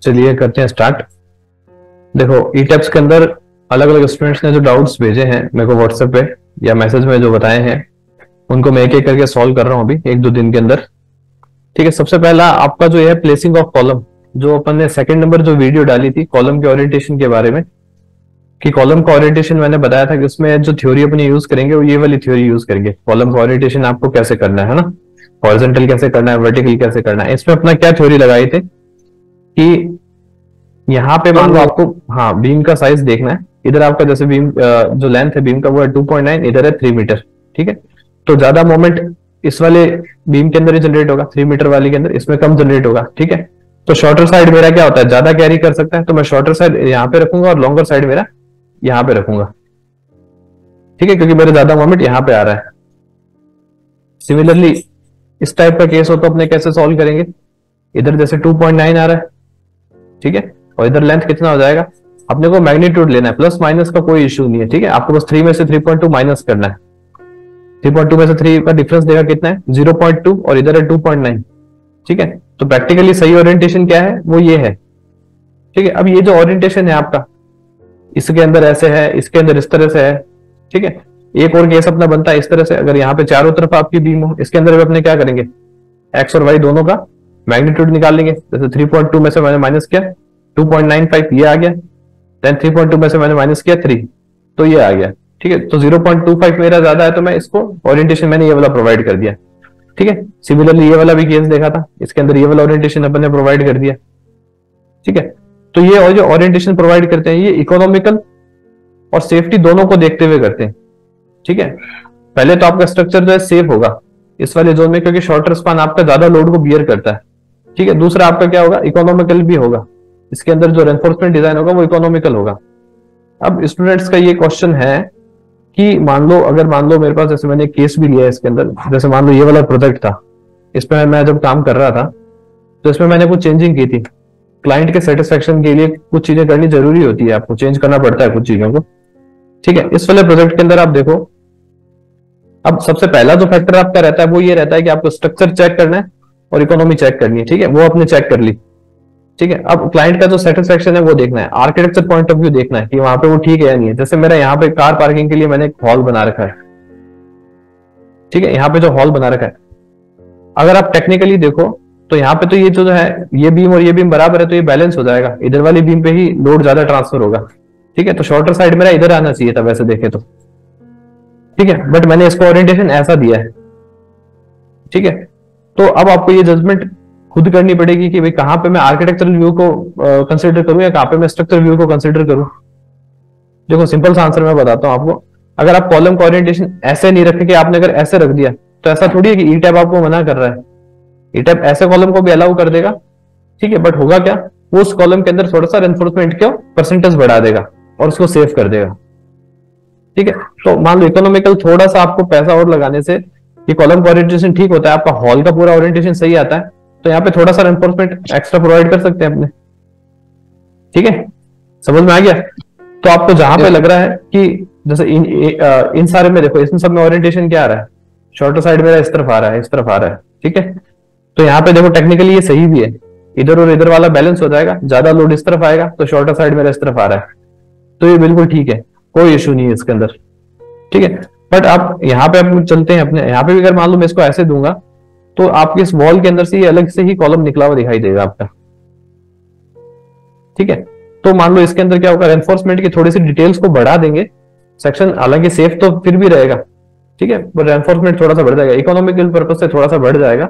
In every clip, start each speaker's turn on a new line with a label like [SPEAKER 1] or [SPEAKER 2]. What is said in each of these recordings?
[SPEAKER 1] चलिए करते हैं स्टार्ट। देखो ई टेप्स के अंदर अलग अलग स्टूडेंट्स ने जो डाउट्स भेजे हैं मेरे को व्हाट्सएप पे या मैसेज में जो बताए हैं उनको मैं एक एक करके सॉल्व कर रहा हूँ अभी 1-2 दिन के अंदर। ठीक है, सबसे पहला आपका जो है प्लेसिंग ऑफ कॉलम, जो अपन ने सेकंड नंबर जो वीडियो डाली थी कॉलम के ओरिएंटेशन के बारे में, कि कॉलम का ओरिएंटेशन मैंने बताया था कि उसमें जो थ्योरी अपनी यूज करेंगे वो ये वाली थ्योरी यूज करेंगे। कॉलम का ओरिएंटेशन आपको कैसे करना है ना, हॉरिजॉन्टल कैसे करना है, वर्टिकल कैसे करना है। इसमें अपना क्या थ्योरी लगाई थे कि यहाँ पे मान लो आपको हाँ बीम का साइज देखना है। इधर आपका जैसे बीम जो लेंथ है बीम का वो है 2.9, इधर है 3 मीटर। ठीक है, तो ज्यादा मोमेंट इस वाले बीम के अंदर ही जनरेट होगा, 3 मीटर वाले के अंदर, इसमें कम जनरेट होगा। ठीक है, तो शॉर्टर साइड मेरा क्या होता है, ज्यादा कैरी कर सकता है, तो मैं शॉर्टर साइड यहाँ पे रखूंगा और लॉन्गर साइड मेरा यहाँ पे रखूंगा। ठीक है, क्योंकि मेरा ज्यादा मोमेंट यहाँ पे आ रहा है। सिमिलरली इस टाइप का केस हो तो अपने कैसे सॉल्व करेंगे, इधर जैसे 2.9 आ रहा है, ठीक है, और इधर लेंथ कितना हो जाएगा, अपने को मैग्नीट्यूड लेना है, प्लस माइनस का कोई इश्यू नहीं है। ठीक है, आपको बस 3 में से 3.2 माइनस करना है। 3.2 में से 3 का डिफरेंस देगा कितना है, 0.2, और इधर है 2.9। ठीक है, तो प्रैक्टिकली सही ओरिएंटेशन क्या है, वो ये है। ठीक है, अब ये जो ओरिएंटेशन है आपका इसके अंदर ऐसे है, इसके अंदर इस तरह से है। ठीक है, एक और केस अपना बनता है इस तरह से, अगर यहाँ पे चारों तरफ आपकी बीम हो, इसके अंदर भी अपने क्या करेंगे, एक्स और वाई दोनों का मैग्नीट्यूड निकाल लेंगे। जैसे 3.2 में से मैंने माइनस किया 2.95, ये आ गया। देन 3.2 में से मैंने माइनस किया 3, तो ये आ गया। ठीक है, तो 0.25 मेरा ज्यादा है, तो मैं इसको ओरिएंटेशन मैंने ये वाला प्रोवाइड कर दिया। ठीक है, सिमिलरली ये वाला भी केस देखा था, इसके अंदर ये वाला ओरिएंटेशन अपन ने प्रोवाइड कर दिया। ठीक है, तो ये और जो ओरिएंटेशन प्रोवाइड करते हैं ये इकोनॉमिकल और सेफ्टी दोनों को देखते हुए करते हैं। ठीक है, पहले तो आपका स्ट्रक्चर जो है सेफ होगा इस वाले जोन में, क्योंकि शॉर्टर स्पान आपका ज्यादा लोड को बियर करता है। ठीक है, दूसरा आपका क्या होगा, इकोनॉमिकल भी होगा, इसके अंदर जो रेनफोर्समेंट डिजाइन होगा वो इकोनॉमिकल होगा। अब स्टूडेंट्स का ये क्वेश्चन है कि मान लो अगर मान लो मेरे पास, जैसे मैंने केस भी लिया है इसके अंदर, जैसे मान लो ये वाला प्रोजेक्ट था, इसमें मैं जब काम कर रहा था तो इसमें मैंने कुछ चेंजिंग की थी। क्लाइंट के सेटिस्फेक्शन के लिए कुछ चीजें करनी जरूरी होती है, आपको चेंज करना पड़ता है कुछ चीजों को। ठीक है, इस वाले प्रोजेक्ट के अंदर आप देखो, अब सबसे पहला जो फैक्टर आपका रहता है वो ये रहता है कि आपको स्ट्रक्चर चेक करना है और इकोनॉमी चेक करनी है। ठीक है, वो आपने चेक कर ली। ठीक है, अब क्लाइंट का जो सेटिस्फेक्शन है वो देखना है, आर्किटेक्चर पॉइंट ऑफ व्यू देखना है कि वहां पे वो ठीक है या नहीं है। जैसे मेरा यहाँ पे कार पार्किंग के लिए मैंने एक हॉल बना रखा है। ठीक है, यहाँ पे जो हॉल बना रखा है, अगर आप टेक्निकली देखो तो यहाँ पे तो ये जो है ये बीम और ये बीम बराबर है, तो ये बैलेंस हो जाएगा, इधर वाली बीम पे ही लोड ज्यादा ट्रांसफर होगा। ठीक है, तो शॉर्टर साइड मेरा इधर आना चाहिए था वैसे देखे तो। ठीक है, बट मैंने इसको ओरिएंटेशन ऐसा दिया है। ठीक है, तो अब आपको ये जजमेंट खुद करनी पड़ेगी कि भाई कहां पे मैं आर्किटेक्चरल व्यू को कंसीडर करूं या कहां पे मैं स्ट्रक्चर व्यू को कंसीडर करूं। देखो सिंपल सा आंसर मैं बताता हूं आपको, अगर आप कॉलम का ओरिएंटेशन ऐसे नहीं रखे कि आपने अगर ऐसे रख दिया तो ऐसा थोड़ी है कि ई टैप आपको मना कर रहा है। ई टैप ऐसे कॉलम को भी अलाउ कर देगा। ठीक है, बट होगा क्या, वो उस कॉलम के अंदर थोड़ा सा रेनफोर्समेंट का परसेंटेज बढ़ा देगा और उसको सेव कर देगा। ठीक है, तो मान लो इकोनॉमिकल थोड़ा सा आपको पैसा और लगाने से ये कॉलम का ओरिएंटेशन ठीक होता है, आपका हॉल का पूरा ओरिएंटेशन सही आता है, तो यहाँ पे थोड़ा सा रेनफोर्समेंट एक्स्ट्रा प्रोवाइड कर सकते हैं अपने। ठीक है, समझ में आ गया। तो आपको जहां पे लग रहा है कि जैसे इन सारे में देखो, इसमें सब में ओरिएंटेशन क्या आ रहा है, शॉर्टर साइड मेरा इस तरफ आ रहा है, इस तरफ आ रहा है। ठीक है, तो यहाँ पे देखो टेक्निकली ये सही भी है, इधर और इधर वाला बैलेंस हो जाएगा, ज्यादा लोड इस तरफ आएगा तो शॉर्टर साइड मेरा इस तरफ आ रहा है, तो ये बिल्कुल ठीक है, कोई इशू नहीं है इसके अंदर। ठीक है, बट आप यहाँ पे आप चलते हैं अपने, यहाँ पे भी अगर मान लो मैं इसको ऐसे दूंगा तो आपके इस वॉल के अंदर से ये अलग से ही कॉलम निकला हुआ दिखाई देगा आपका। ठीक है, तो मान लो इसके अंदर क्या होगा, रेनफोर्समेंट की थोड़ी सी डिटेल्स को बढ़ा देंगे, सेक्शन हालांकि सेफ तो फिर भी रहेगा। ठीक है, बट रेनफोर्समेंट थोड़ा सा बढ़ जाएगा, इकोनॉमिकल पर्पज से थोड़ा सा बढ़ जाएगा,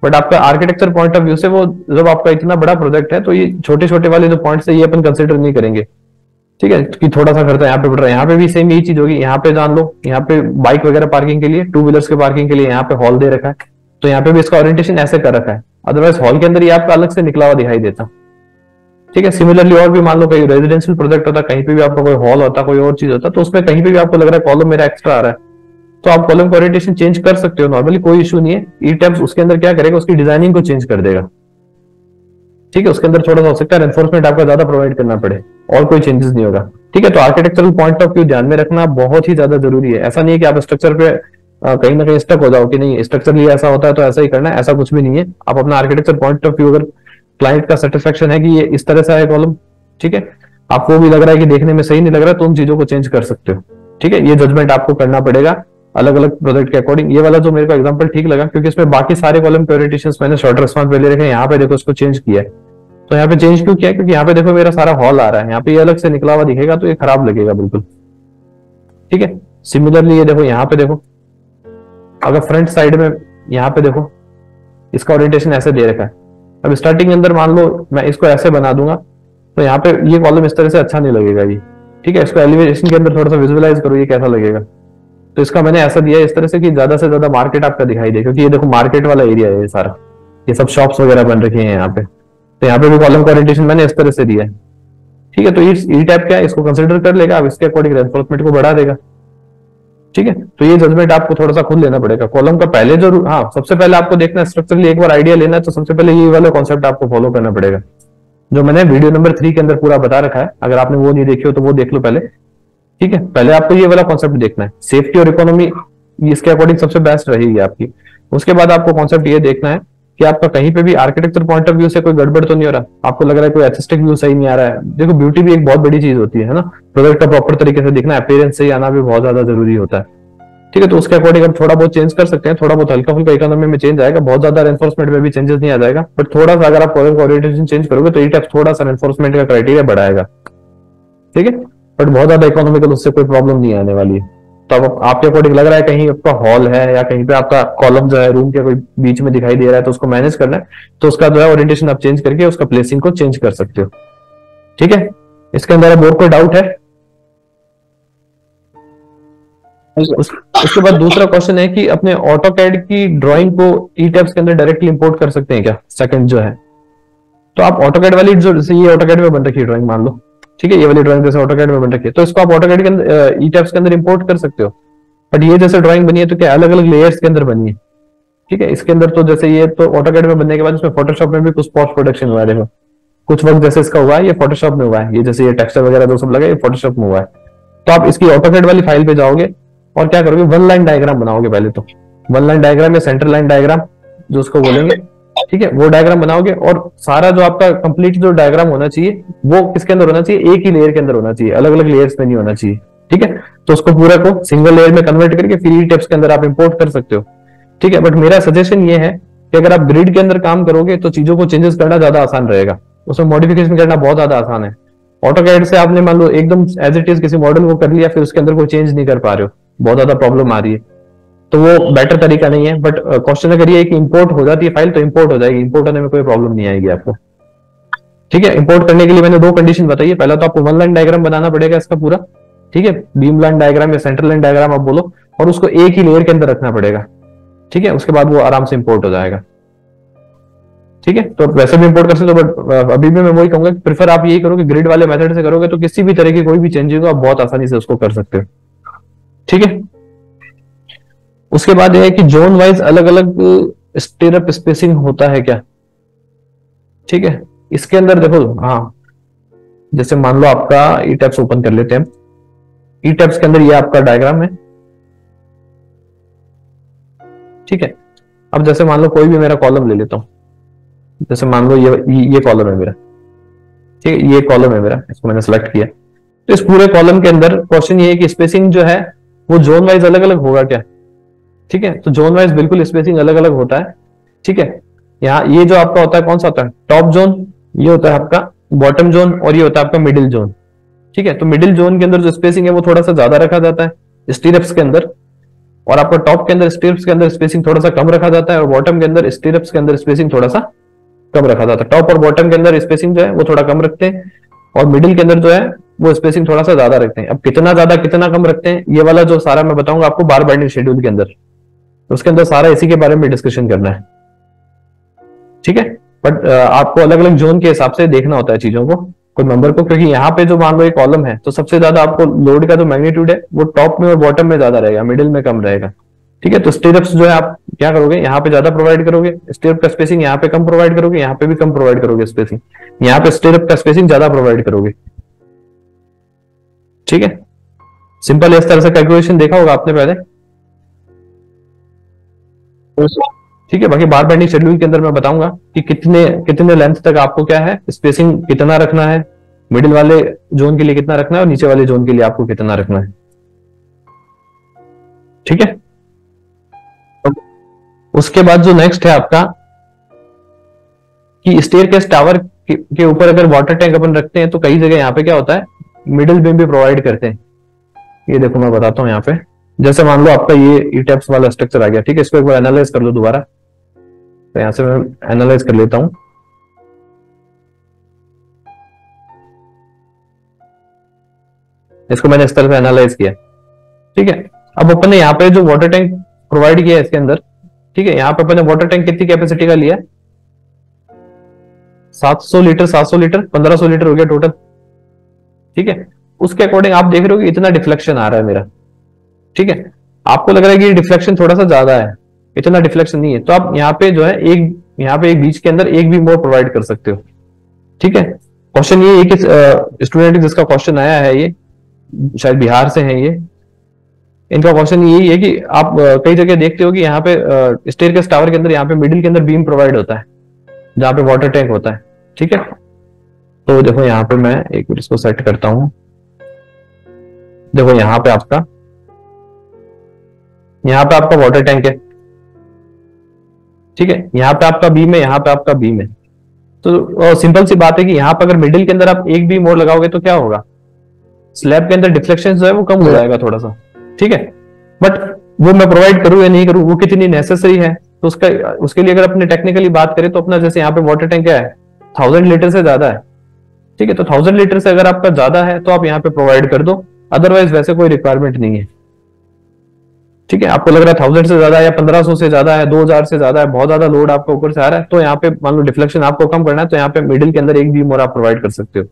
[SPEAKER 1] बट आपका आर्किटेक्चर पॉइंट ऑफ व्यू से वो जब आपका इतना बड़ा प्रोजेक्ट है तो ये छोटे छोटे वाले जो पॉइंट्स है ये अपन कंसिडर नहीं करेंगे। ठीक है, कि थोड़ा सा खर्चा यहाँ पे बढ़ रहा है, यहाँ पे भी सेम यही चीज होगी। यहाँ पे जान लो, यहाँ पे बाइक वगैरह पार्किंग के लिए, 2 व्हीलर्स के पार्किंग के लिए यहाँ पे हॉल दे रखा है, तो यहाँ पे भी इसका ओरिएंटेशन ऐसे कर रखा है, अदरवाइज हॉल के अंदर ये आपका अलग से निकला हुआ दिखाई देता। ठीक है, सिमिलरली और भी मान लो कहीं रेजिडेंशियल प्रोजेक्ट होता, कहीं पे भी आपका कोई हॉल होता, कोई और चीज होता, तो उसमें कहीं पे भी आपको लग रहा है कॉलम मेरा एक्स्ट्रा आ रहा है, तो आप कॉलम का ओरिएंटेशन चेंज कर सकते हो नॉर्मली, कोई इशू नहीं है। ई टैब्स उसके अंदर क्या करेगा, उसकी डिजाइनिंग को चेंज कर देगा। ठीक है, उसके अंदर थोड़ा सा हो सकता है रेनफोर्समेंट आपका ज्यादा प्रोवाइड करना पड़े, और कोई चेंजेस नहीं होगा। ठीक है, तो आर्किटेक्चरल पॉइंट ऑफ व्यू ध्यान में रखना बहुत ही ज्यादा जरूरी है। ऐसा नहीं है कि आप स्ट्रक्चर पे कहीं ना कहीं स्टक हो जाओ कि नहीं स्ट्रक्चर लिए ऐसा होता है तो ऐसा ही करना है, ऐसा कुछ भी नहीं है। आप अपना आर्किटेक्चर पॉइंट ऑफ व्यू अगर क्लाइंट का सेटिस्फेक्शन है कि ये इस तरह से आए कॉलम, ठीक है, आपको भी लग रहा है कि देखने में सही नहीं लग रहा, तो उन चीजों को चेंज कर सकते हो, ठीक है। ये जजमेंट आपको करना पड़ेगा अलग अलग प्रोजेक्ट के अकॉर्डिंग। ये वाला जो मेरे को एग्जांपल ठीक लगा, क्योंकि इसमें बाकी सारे कॉलम के ओरिएंटेशंस मैंने शॉर्ट रेस्पॉन्स पे ले रखे हैं, यहाँ पे देखो इसको चेंज किया है। तो यहाँ पे चेंज क्यों किया है, क्योंकि यहाँ पे देखो मेरा सारा हॉल आ रहा है, यहाँ पे ये अलग से निकला हुआ दिखेगा तो ये खराब लगेगा बिल्कुल, ठीक है। सिमिलरली ये देखो, यहाँ पे देखो, अगर फ्रंट साइड में यहाँ पे देखो इसका ओरिएंटेशन ऐसे दे रखा है, अब स्टार्टिंग के अंदर मान लो मैं इसको ऐसे बना दूंगा तो यहाँ पे ये कॉलम इस तरह से अच्छा नहीं लगेगा ये, ठीक है। इसको एलिवेशन के अंदर थोड़ा सा विजुअलाइज करो ये कैसा लगेगा। तो इसका मैंने ऐसा दिया है इस तरह से कि ज्यादा से ज्यादा मार्केट आपका दिखाई दे, क्योंकि ये देखो मार्केट वाला एरिया है ये सारा, ये सब शॉप्स वगैरह बन रखी हैं यहाँ पे, तो यहाँ पे भी कॉलम का ओरिएंटेशन मैंने इस तरह से दिया है, ठीक है। तो ई टाइप क्या है, इसको कंसिडर कर लेगा, अब इसके अकॉर्डिंग रेनफोर्समेंट को बढ़ा देगा, ठीक है। तो ये जजमेंट आपको थोड़ा सा खुद लेना पड़ेगा। कॉलम का पहले जो, हाँ, सबसे पहले आपको देखना है स्ट्रक्चरली एक बार आइडिया लेना है, तो सबसे पहले ये वाला कॉन्सेप्ट आपको फॉलो करना पड़ेगा, जो मैंने वीडियो नंबर 3 के अंदर पूरा बता रखा है। अगर आपने वो नहीं देखी हो तो वो देख लो पहले, ठीक है। पहले आपको ये वाला कॉन्सेप्ट देखना है, सेफ्टी और इकोनॉमी इसके अकॉर्डिंग सबसे बेस्ट रहेगी आपकी। उसके बाद आपको कॉन्सेप्ट ये देखना है कि आपका कहीं पे भी आर्किटेक्चर पॉइंट ऑफ व्यू से कोई गड़बड़ तो नहीं हो रहा, आपको लग रहा है कोई एस्थेटिक व्यू सही नहीं आ रहा है। देखो ब्यूटी भी एक बहुत बड़ी चीज होती है ना, प्रोडक्ट का प्रॉपर तरीके से दिखना, अपीयरेंस सही आना भी बहुत ज्यादा जरूरी होता है, ठीक है। तो उसके अकॉर्डिंग हम थोड़ा बहुत चेंज कर सकते हैं, थोड़ा बहुत हल्का फुल्का इकोनॉमी में चेंज आएगा, बहुत ज्यादा एनफोर्समेंट में भी चेंजेस नहीं आ जाएगा, बट थोड़ा सा अगर आप कॉलम का ओरिएंटेशन चेंज करोगे तो ये थोड़ा सा एनफोर्समेंट का क्राइटेरिया बढ़ाएगा, ठीक है। बट बहुत ज्यादा इकोनॉमिकल उससे कोई प्रॉब्लम नहीं आने वाली है। तो अब आपके अकॉर्डिंग लग रहा है कहीं आपका हॉल है या कहीं पे आपका कॉलम जो है रूम के कोई बीच में दिखाई दे रहा है तो उसको मैनेज करना है, तो उसका जो है ओरिएंटेशन आप चेंज करके उसका प्लेसिंग को चेंज कर सकते हो, ठीक है। इसके अंदर अब और कोई डाउट है? उसके बाद दूसरा क्वेश्चन है कि अपने ऑटोकैड की ड्राइंग को ई टैब्स के अंदर डायरेक्टली इंपोर्ट कर सकते हैं क्या, सेकंड जो है। तो आप ऑटोकैड वाली जो, जैसे ये ऑटोकैड में बन रखी है ड्राइंग मान लो, ठीक है, ये वाली ड्राइंग जैसे ऑटोकैड में बन रखी है, तो इसको आप ऑटोकैड के अंदर ई टैब्स के अंदर इंपोर्ट कर सकते हो। बट ये जैसे ड्राइंग बनी है तो क्या अलग अलग लेयर्स के अंदर बनी है, ठीक है। इसके अंदर तो जैसे ये तो ऑटोकैड में बनने के बाद इसमें फोटोशॉप में भी कुछ पोस्ट प्रोडक्शन हुआ है, देखो कुछ वक्त जैसे इसका हुआ है ये फोटोशॉप में हुआ है, ये जैसे ये टेक्सचर वगैरह जो सब लगा ये फोटोशॉप में हुआ है। तो आप इसकी ऑटोकैड वाली फाइल पे जाओगे और क्या करोगे, वन लाइन डायग्राम बनाओगे। पहले तो वन लाइन डायग्राम या सेंटर लाइन डायग्राम जो उसको बोलेंगे, ठीक है, वो डायग्राम बनाओगे। और सारा जो आपका कंप्लीट जो डायग्राम होना चाहिए वो किसके अंदर होना चाहिए, एक ही लेयर के अंदर होना चाहिए, अलग अलग लेयर्स में नहीं होना चाहिए, ठीक है। तो उसको पूरा को सिंगल लेयर में कन्वर्ट करके फिर ई टेप्स के अंदर आप इंपोर्ट कर सकते हो, ठीक है। बट मेरा सजेशन ये है कि अगर आप ग्रिड के अंदर काम करोगे तो चीजों को चेंजेस करना ज्यादा आसान रहेगा, उसमें मॉडिफिकेशन करना बहुत ज्यादा आसान है। ऑटोकैड से आपने मान लो एकदम एज इट इज किसी मॉडल को कर लिया, फिर उसके अंदर कोई चेंज नहीं कर पा रहे हो, बहुत ज्यादा प्रॉब्लम आ रही है, तो वो बेटर तरीका नहीं है। बट क्वेश्चन अगर ये है कि इंपोर्ट हो जाती है फाइल तो इंपोर्ट हो जाएगी, इंपोर्ट होने में कोई प्रॉब्लम नहीं आएगी आपको, ठीक है। इंपोर्ट करने के लिए मैंने दो कंडीशन बताई है, पहला तो आपको वन लाइन डायग्राम बनाना पड़ेगा इसका पूरा, ठीक है, बीम लाइन डायग्राम या सेंटर लाइन डायग्राम आप बोलो, और उसको एक ही लेयर के अंदर रखना पड़ेगा, ठीक है। उसके बाद वो आराम से इंपोर्ट हो जाएगा, ठीक है। तो वैसे भी इंपोर्ट कर सकते हो, बट अभी भी मैं वही कहूंगा कि प्रेफर आप यही करो कि ग्रिड वाले मेथड से करोगे तो किसी भी तरह की कोई भी चेंजेस हो आप बहुत आसानी से उसको कर सकते हो, ठीक है। उसके बाद यह है कि जोन वाइज अलग अलग स्टेरअप स्पेसिंग होता है क्या, ठीक है। इसके अंदर देखो, हाँ, जैसे मान लो आपका ई टैब्स ओपन कर लेते हैं, ई टैब्स के अंदर ये आपका डायग्राम है, ठीक है। अब जैसे मान लो कोई भी मेरा कॉलम ले लेता हूं, जैसे मान लो ये कॉलम है मेरा, ठीक है, ये कॉलम है मेरा, इसको मैंने सेलेक्ट किया। तो इस पूरे कॉलम के अंदर क्वेश्चन ये है कि स्पेसिंग जो है वो जोन वाइज अलग अलग होगा क्या, ठीक है। तो जोन वाइज बिल्कुल स्पेसिंग अलग अलग होता है, ठीक है। यहाँ ये जो आपका होता है कौन सा होता है, टॉप जोन, ये होता है आपका बॉटम जोन, और ये होता है आपका मिडिल जोन, ठीक है। तो मिडिल जोन के अंदर जो स्पेसिंग है वो थोड़ा सा ज्यादा रखा जाता है स्टीरअप्स के अंदर, और आपका टॉप के अंदर स्टीरअप्स के अंदर स्पेसिंग थोड़ा सा कम रखा जाता है, और बॉटम के अंदर स्टीरअप्स के अंदर स्पेसिंग थोड़ा सा कम रखा जाता है। टॉप और बॉटम के अंदर स्पेसिंग जो है वो थोड़ा कम रखते हैं, और मिडिल के अंदर जो है वो स्पेसिंग थोड़ा सा ज्यादा रखते हैं। अब कितना ज्यादा कितना कम रखते हैं ये वाला जो सारा मैं बताऊंगा आपको बार बाइंडिंग शेड्यूल के अंदर, उसके अंदर सारा इसी के बारे में डिस्कशन करना है, ठीक है। बट आपको अलग अलग जोन के हिसाब से देखना होता है चीजों को, कोई मेंबर को, क्योंकि यहाँ पे जो मान लो एक कॉलम है तो सबसे ज्यादा आपको लोड का जो मैग्नीट्यूड है वो टॉप में और बॉटम में ज्यादा रहेगा, मिडिल में कम रहेगा, ठीक है। तो स्टीरअप्स जो है आप क्या करोगे, यहाँ पे ज्यादा प्रोवाइड करोगे, स्टीरअप का स्पेसिंग यहाँ पे कम प्रोवाइड करोगे, यहाँ पे भी कम प्रोवाइड करोगे स्पेसिंग, यहाँ पे स्टीरअप का स्पेसिंग ज्यादा प्रोवाइड करोगे, ठीक है। सिंपल इस तरह से कैलकुलेशन देखा होगा आपने पहले। ठीक है, बाकी बार बाइंडिंग शेड्यूल के अंदर मैं बताऊंगा कि कितने कितने लेंथ तक आपको क्या है स्पेसिंग कितना रखना है, मिडिल वाले जोन के लिए कितना रखना है और नीचे वाले जोन के लिए आपको कितना रखना है। ठीक है, उसके बाद जो नेक्स्ट है आपका कि स्टेयरकेस टावर के ऊपर अगर वाटर टैंक अपन रखते हैं तो कई जगह यहाँ पे क्या होता है मिडिल बीम भी प्रोवाइड करते हैं। ये देखो मैं बताता हूँ यहाँ पे, जैसे मान लो आपका ये ईटैप्स वाला स्ट्रक्चर आ गया, ठीक है, इसको एक बार एनालाइज कर लो दोबारा। तो यहां से मैं एनालाइज कर लेता हूं। इसको मैंने इस तरह से एनालाइज किया, ठीक है। अब अपन ने यहाँ पे जो वाटर टैंक प्रोवाइड किया है इसके अंदर, ठीक है, यहाँ पे अपन ने वाटर टैंक कितनी कैपेसिटी का लिया, 700 लीटर 700 लीटर 1500 लीटर हो गया टोटल। ठीक है, उसके अकॉर्डिंग आप देख रहे हो कि इतना डिफ्लेक्शन आ रहा है मेरा। ठीक है, आपको लग रहा है कि डिफ्लेक्शन थोड़ा सा ज्यादा है, इतना डिफ्लेक्शन नहीं है, तो आप यहाँ पे जो है एक यहाँ पे एक बीच के अंदर एक भी मोर प्रोवाइड कर सकते हो। ठीक है, क्वेश्चन ये एक स्टूडेंट जिसका क्वेश्चन आया है, ये शायद बिहार से है, ये इनका क्वेश्चन यही है कि आप कई जगह देखते हो कि यहाँ पे स्टेयरकेस टावर के अंदर यहाँ पे मिडिल के अंदर बीम प्रोवाइड होता है जहां पे वाटर टैंक होता है। ठीक है, तो देखो यहाँ पे मैं एक मिनट इसको सेट करता हूं। देखो यहाँ पे आपका वाटर टैंक है, ठीक है, यहाँ पे आपका बीम है, यहाँ पे आपका बीम है। तो सिंपल सी बात है कि यहाँ पे अगर मिडिल के अंदर आप एक बीम और लगाओगे तो क्या होगा, स्लैब के अंदर डिफ्लेक्शन जो है वो कम हो जाएगा थोड़ा सा। ठीक है, बट वो मैं प्रोवाइड करूं या नहीं करूं वो कितनी नेसेसरी है, तो उसके लिए अगर अपने टेक्निकली बात करें तो अपना जैसे यहाँ पे वाटर टैंक क्या है 1000 लीटर से ज्यादा है। ठीक है, तो 1000 लीटर से अगर आपका ज्यादा है तो आप यहाँ पे प्रोवाइड कर दो, अदरवाइज वैसे कोई रिक्वायरमेंट नहीं है। ठीक है, आपको लग रहा है 1000 से ज्यादा है या 1500 से ज्यादा है, 2000 से ज्यादा है, बहुत ज्यादा लोड आपका ऊपर से आ रहा है, तो यहाँ पे मान लो डिफ्लेक्शन आपको कम करना है तो यहाँ पे मिडिल के अंदर एक बीम और आप प्रोवाइड कर सकते हो।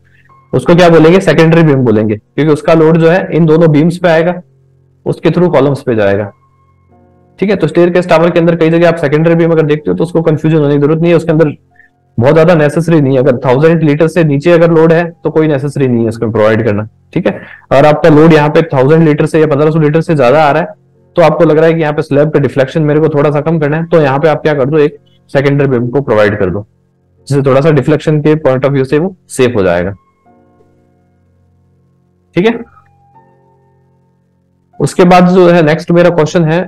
[SPEAKER 1] उसको क्या बोलेंगे, सेकेंडरी बीम बोलेंगे, क्योंकि उसका लोड जो है इन दोनों बीम्स पे आएगा, उसके थ्रू कॉलम्स पे जाएगा। ठीक है, तो स्टेयरकेस टावर के अंदर कई जगह आप सेकेंडरी बीम अगर देखते हो तो उसको कंफ्यूजन होने की जरूरत नहीं है, उसके अंदर बहुत ज्यादा नेसेसरी नहीं है। अगर 1000 लीटर से नीचे अगर लोड है तो कोई नेसेसरी नहीं है उसको प्रोवाइड करना। ठीक है, और आपका लोड यहाँ पे 1000 लीटर से या 1500 लीटर से ज्यादा आ रहा है तो आपको लग रहा है कि यहाँ पे स्लैब का डिफ्लेक्शन मेरे को थोड़ा सा कम करना है, तो यहाँ पे आप क्या कर दो, एक सेकेंडरी बीम को प्रोवाइड कर दो, जिससे थोड़ा सा डिफ्लेक्शन के पॉइंट ऑफ व्यू से वो सेफ हो जाएगा। ठीक है, उसके बाद जो है नेक्स्ट मेरा क्वेश्चन है,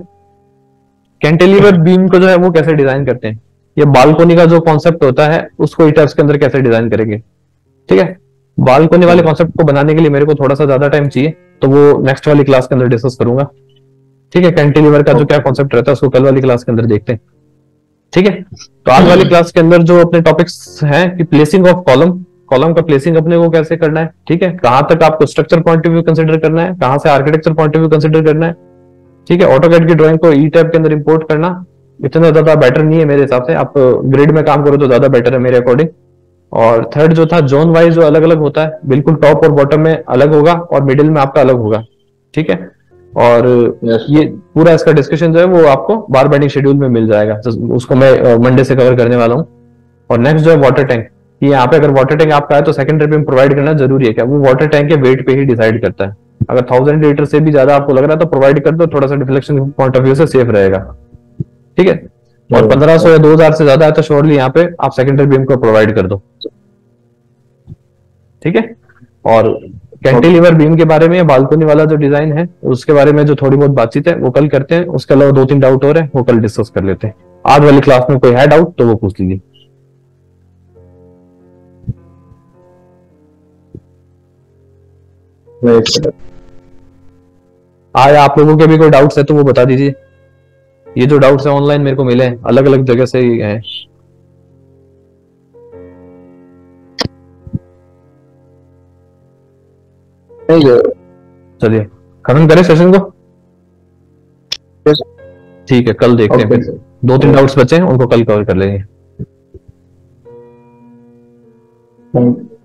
[SPEAKER 1] कैंटिलीवर बीम को जो है वो कैसे डिजाइन करते हैं, ये बालकोनी का जो कॉन्सेप्ट होता है उसको ईटैप्स के अंदर कैसे डिजाइन करेंगे। ठीक है, बालकोनी वाले कॉन्सेप्ट को बनाने के लिए मेरे को थोड़ा सा ज्यादा टाइम चाहिए, तो वो नेक्स्ट वाली क्लास के अंदर डिस्कस करूंगा। ठीक है, कैंटिलीवर का जो क्या कॉन्सेप्ट रहता है उसको कल वाली क्लास के अंदर देखते हैं। ठीक है, तो आज वाली क्लास के अंदर जो अपने टॉपिक्स हैं कि प्लेसिंग ऑफ कॉलम का प्लेसिंग अपने को कैसे करना है। ठीक है, कहां तक आपको structure point of view consider करना है, कहां से architecture point of view consider करना है। ठीक है, ऑटोकैड की ड्राइंग को ई टैब के अंदर इंपोर्ट करना इतना ज्यादा बेटर नहीं है मेरे हिसाब से, आप ग्रिड में काम करो तो ज्यादा बेटर है मेरे अकॉर्डिंग। और थर्ड जो था जोन वाइज जो अलग अलग होता है, बिल्कुल टॉप और बॉटम में अलग होगा और मिडिल में आपका अलग होगा। ठीक है, और ये पूरा इसका डिस्कशन जो है वो आपको बार बाइंडिंग शेड्यूल में मिल जाएगा, तो उसको मैं मंडे से कवर करने वाला हूँ। और नेक्स्ट जो है वाटर टैंक, ये यहाँ पे अगर वाटर टैंक आपका है तो सेकेंडरी बीम प्रोवाइड करना जरूरी है क्या, वो वाटर टैंक के वेट पे ही डिसाइड करता है। अगर 1000 लीटर से भी ज्यादा आपको लग रहा है तो प्रोवाइड कर दो, थोड़ा सा डिफ्लेक्शन पॉइंट ऑफ व्यू से सेफ रहेगा। ठीक है, और 1500 या 2000 से ज्यादा है तो श्योरली यहाँ पे आप सेकेंडरी बीम को प्रोवाइड कर दो। ठीक है, और कैंटिलीवर बीम के बारे में बालकोनी वाला जो डिजाइन है उसके बारे में जो थोड़ी बहुत बातचीत है वो कल करते हैं, उसके अलावा 2-3 डाउट और है वो कल डिस्कस कर लेते हैं। आज वाली क्लास में कोई है डाउट तो वो पूछ लीजिए। आज आप लोगों के भी कोई डाउट्स है तो वो बता दीजिए। ये जो डाउट्स है ऑनलाइन मेरे को मिले हैं, अलग अलग जगह से ही हैं। चलिए खत्म करें सेशन को। ठीक है, कल देखते हैं, 2-3 डाउट्स बचे हैं उनको कल कवर कर लेंगे।